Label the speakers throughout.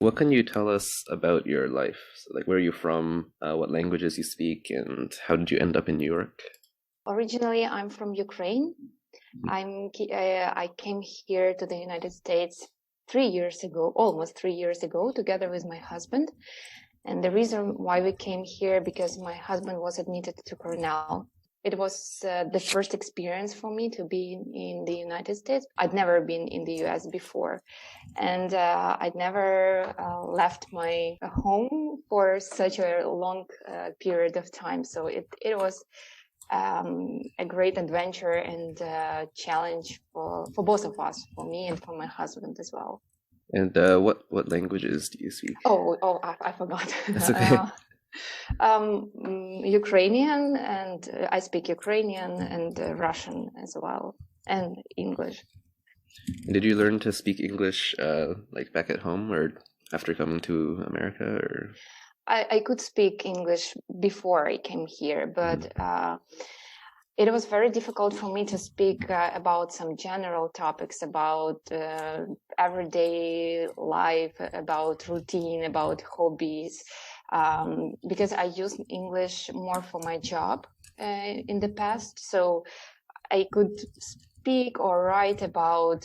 Speaker 1: What can you tell us about your life? So, like, where are you from? What languages you speak, and how did you end up in New York?
Speaker 2: Originally, I'm from Ukraine. I came here to the United States 3 years ago, almost 3 years ago, together with my husband. And the reason why we came here because my husband was admitted to Cornell. It was the first experience for me to be in the United States. I'd never been in the US before, and I'd never left my home for such a long period of time. So it was a great adventure and challenge for both of us, for me and for my husband as well.
Speaker 1: And what languages do you speak?
Speaker 2: I forgot.
Speaker 1: That's okay.
Speaker 2: Ukrainian, and I speak Ukrainian and Russian as well, and English.
Speaker 1: And did you learn to speak English like back at home or after coming to America or?
Speaker 2: I could speak English before I came here, but it was very difficult for me to speak about some general topics about everyday life, about routine, about hobbies, because I used English more for my job in the past. So I could speak or write about,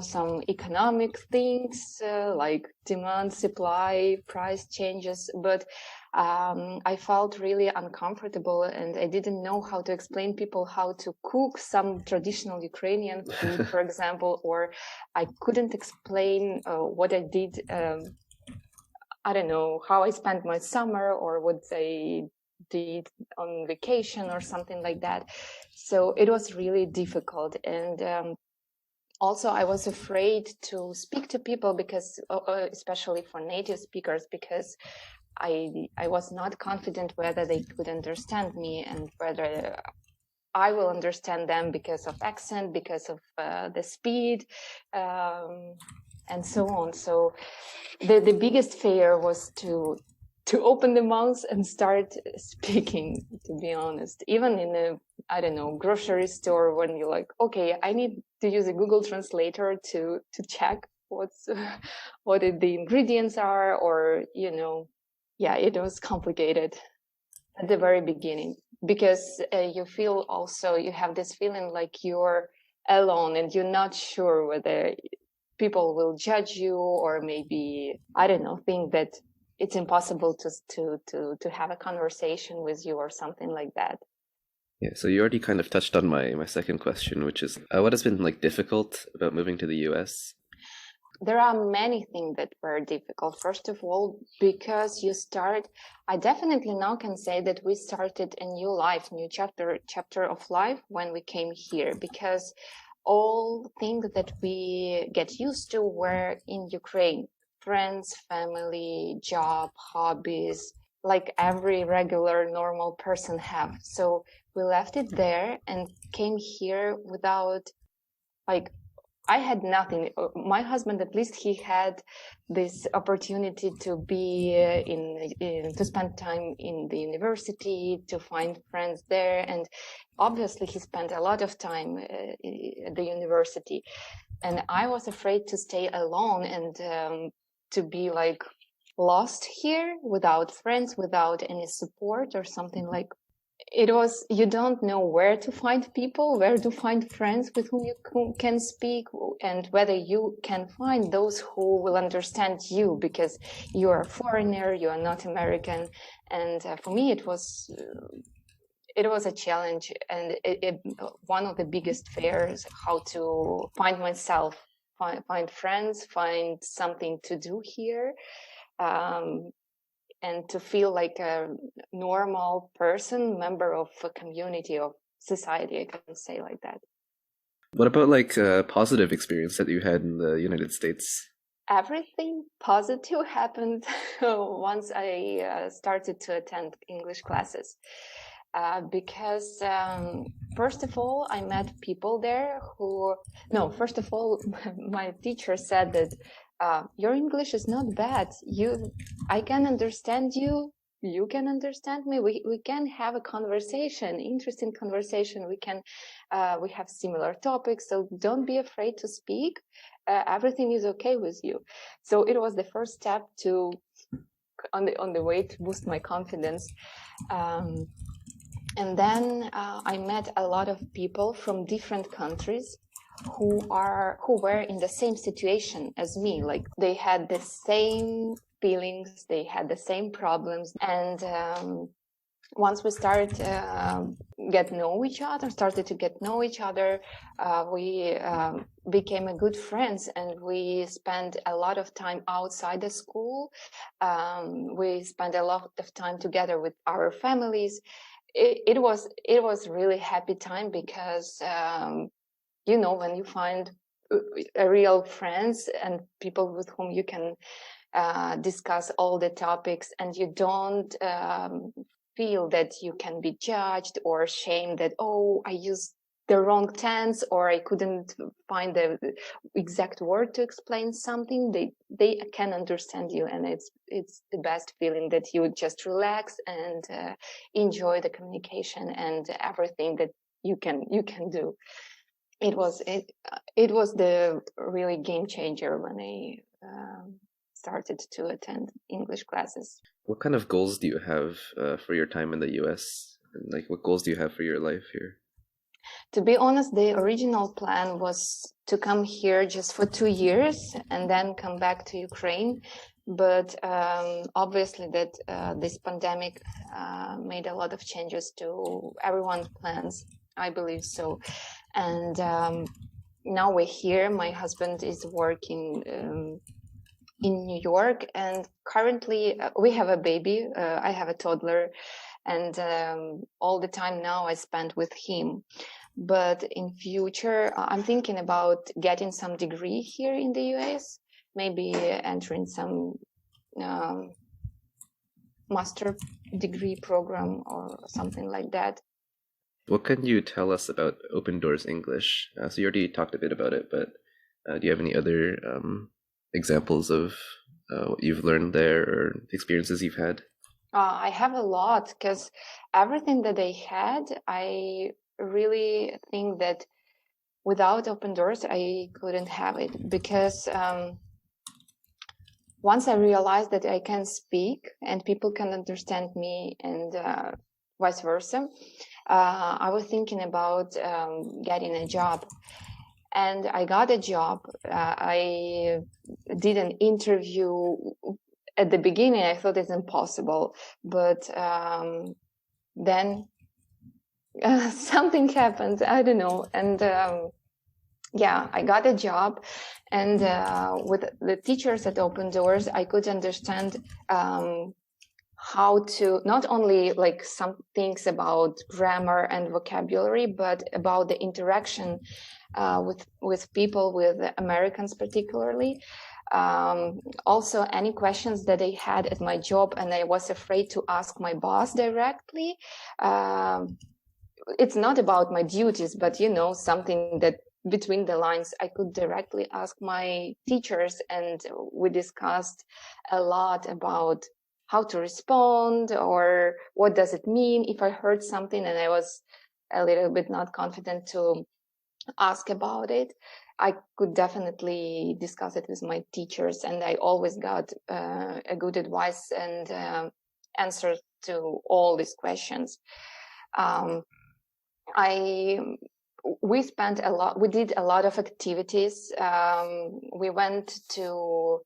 Speaker 2: some economic things like demand, supply, price changes, but I felt really uncomfortable and I didn't know how to explain people how to cook some traditional Ukrainian food, for example, or I couldn't explain what I did. I don't know how I spent my summer or what I did on vacation or something like that. So it was really difficult. And also I was afraid to speak to people because, especially for native speakers, because I was not confident whether they could understand me and whether I will understand them because of accent, because of the speed, and so on. So the biggest fear was to open the mouth and start speaking, to be honest. Even in a, I don't know, grocery store, when you're like, okay, I need to use a Google Translator to check what's what the ingredients are, or yeah, it was complicated at the very beginning because you feel also, you have this feeling like you're alone and you're not sure whether people will judge you or maybe, I don't know, think that it's impossible to have a conversation with you or something like that.
Speaker 1: Yeah, so you already kind of touched on my second question, which is what has been like difficult about moving to the US?
Speaker 2: There are many things that were difficult. First of all, because I definitely now can say that we started a new life, new chapter of life when we came here, because all things that we get used to were in Ukraine. Friends, family, job, hobbies, like every regular normal person have. So we left it there and came here without, like, I had nothing. My husband, at least, he had this opportunity to be to spend time in the university, to find friends there, and obviously he spent a lot of time at the university. And I was afraid to stay alone and to be like lost here without friends, without any support or something like. It was, you don't know where to find people, where to find friends with whom you can speak, and whether you can find those who will understand you, because you are a foreigner, you are not American. And for me, it was a challenge, and one of the biggest fears, how to find myself, find friends, find something to do here. And to feel like a normal person, member of a community, of society, I can say like that.
Speaker 1: What about like a positive experience that you had in the United States?
Speaker 2: Everything positive happened once I started to attend English classes. Because first of all, I met people there who, no, first of all, my teacher said that your English is not bad. I can understand you. you can understand me. We can have a conversation, interesting conversation. We have similar topics, so don't be afraid to speak. Everything is okay with you. So it was the first step on the way to boost my confidence. And then I met a lot of people from different countries who were in the same situation as me. Like, they had the same feelings, they had the same problems. And once we started to get to know each other, we became a good friends, and we spent a lot of time outside the school. We spent a lot of time together with our families. It was really happy time, because when you find a real friends and people with whom you can discuss all the topics, and you don't feel that you can be judged or shamed that, oh, I used the wrong tense, or I couldn't find the exact word to explain something. They can understand you, and it's the best feeling that you just relax and enjoy the communication and everything that you can do. It was the really game changer when I started to attend English classes.
Speaker 1: What kind of goals do you have for your time in the US? And like, what goals do you have for your life here?
Speaker 2: To be honest, the original plan was to come here just for 2 years and then come back to Ukraine. But obviously that this pandemic made a lot of changes to everyone's plans, I believe so. And now we're here. My husband is working in New York, and currently we have a baby. I have a toddler, and all the time now I spend with him. But in future, I'm thinking about getting some degree here in the US, maybe entering some master degree program or something like that.
Speaker 1: What can you tell us about Open Doors English? So you already talked a bit about it, but do you have any other examples of what you've learned there or experiences you've had?
Speaker 2: I have a lot, because everything that I had, I really think that without Open Doors, I couldn't have it, because once I realized that I can speak and people can understand me, and vice versa, I was thinking about getting a job. And I got a job. I did an interview. At the beginning, I thought it's impossible, but then something happened. I don't know. And I got a job. And with the teachers at Open Doors, I could understand how to not only like some things about grammar and vocabulary, but about the interaction with people, with Americans particularly. Also, any questions that I had at my job and I was afraid to ask my boss directly. It's not about my duties, but something that between the lines I could directly ask my teachers, and we discussed a lot about how to respond, or what does it mean if I heard something and I was a little bit not confident to ask about it. I could definitely discuss it with my teachers, and I always got a good advice and answer to all these questions. We did a lot of activities. We went to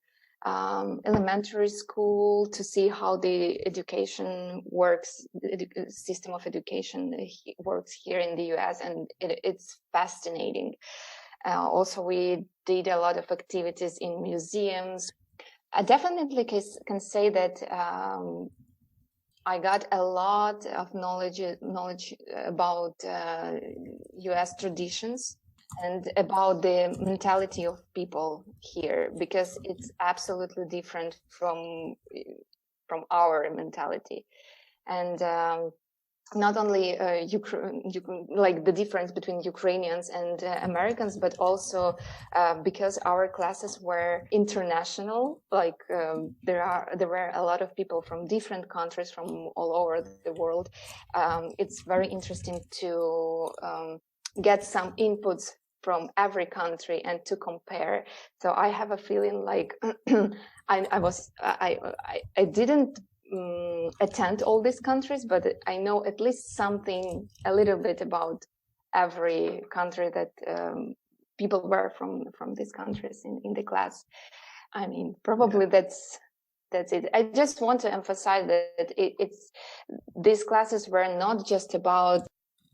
Speaker 2: elementary school to see how the education works, the system of education works here in the US, and it's fascinating. Also, we did a lot of activities in museums. I definitely can say that I got a lot of knowledge about US traditions and about the mentality of people here, because it's absolutely different from our mentality. And not only like the difference between Ukrainians and Americans, but also because our classes were international. Like there were a lot of people from different countries from all over the world. It's very interesting to get some inputs from every country and to compare. So I have a feeling like I didn't attend all these countries, but I know at least something, a little bit about every country that people were from these countries in the class. I mean, probably that's it. I just want to emphasize that it's these classes were not just about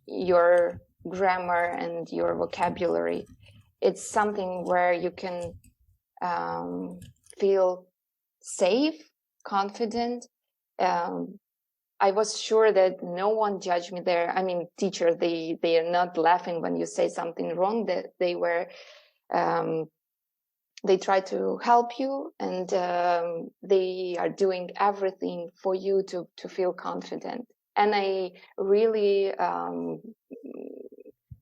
Speaker 2: your grammar and your vocabulary. It's something where you can feel safe, confident. I was sure that no one judged me there. I mean, teachers, they are not laughing when you say something wrong. That they were, they try to help you, and they are doing everything for you to feel confident. And I really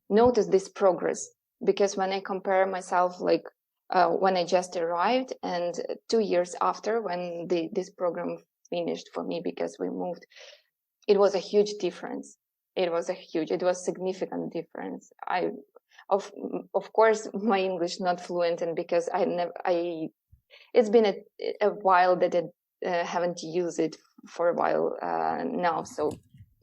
Speaker 2: noticed this progress, because when I compare myself, like when I just arrived and 2 years after, when this program finished for me, because we moved, it was a huge difference. It was significant difference. Of course, my English not fluent, and because it's been a while that I haven't used it for a while now, so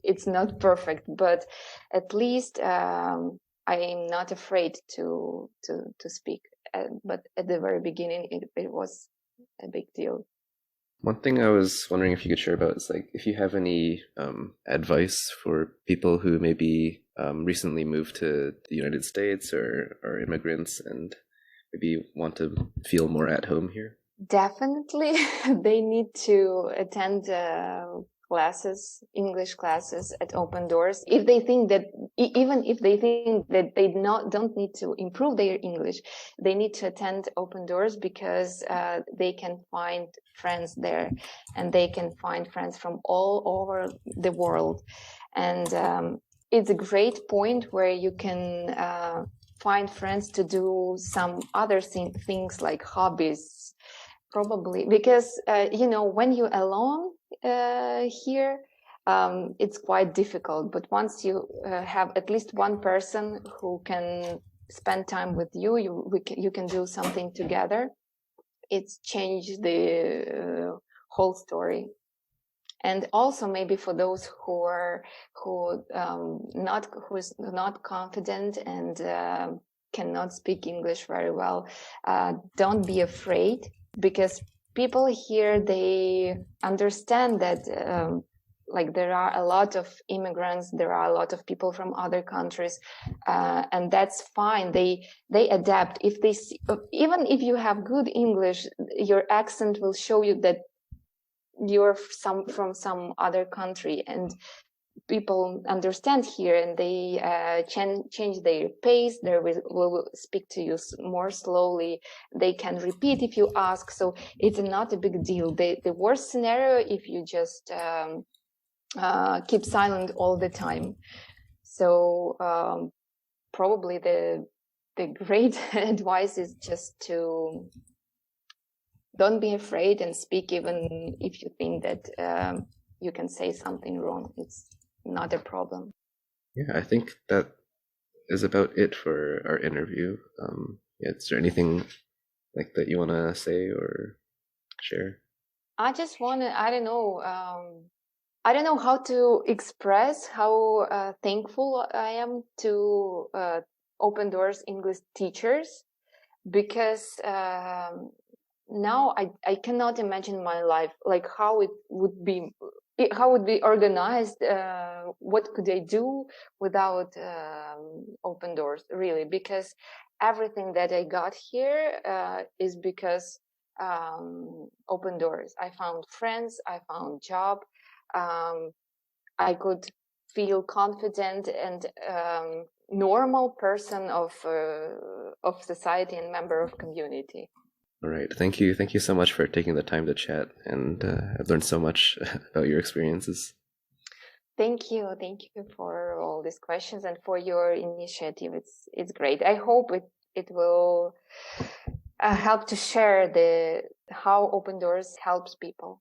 Speaker 2: it's not perfect, but at least I am not afraid to speak. But at the very beginning, it was a big deal.
Speaker 1: One thing I was wondering if you could share about is like if you have any advice for people who maybe recently moved to the United States or are immigrants and maybe want to feel more at home here.
Speaker 2: Definitely, they need to attend classes, English classes at Open Doors. If they think that, even if they think that they don't need to improve their English, they need to attend Open Doors, because they can find friends there, and they can find friends from all over the world. And it's a great point where you can find friends to do some other things like hobbies. Probably because when you're alone here, it's quite difficult. But once you have at least one person who can spend time with you, you can do something together. It's changed the whole story. And also maybe for those who is not confident and cannot speak English very well, don't be afraid, because people here, they understand that like there are a lot of immigrants, there are a lot of people from other countries, and that's fine. They adapt. If they see, even if you have good English, your accent will show you that you're from some other country, and people understand here, and they change their pace. They will speak to you more slowly. They can repeat if you ask. So it's not a big deal. The worst scenario if you just keep silent all the time. So probably the great advice is just to don't be afraid and speak, even if you think that you can say something wrong. It's not a problem.
Speaker 1: Yeah, I think that is about it for our interview. Is there anything like that you want to say or share?
Speaker 2: I just want to, I don't know how to express how thankful I am to Open Doors English teachers, because now I cannot imagine my life, like how it would be organized. What could I do without Open Doors, really? Because everything that I got here is because Open Doors. I found friends, I found job, I could feel confident and normal person of society and member of community.
Speaker 1: All right. Thank you. Thank you so much for taking the time to chat. And I've learned so much about your experiences.
Speaker 2: Thank you for all these questions and for your initiative. It's great. I hope it will help to share how Open Doors helps people.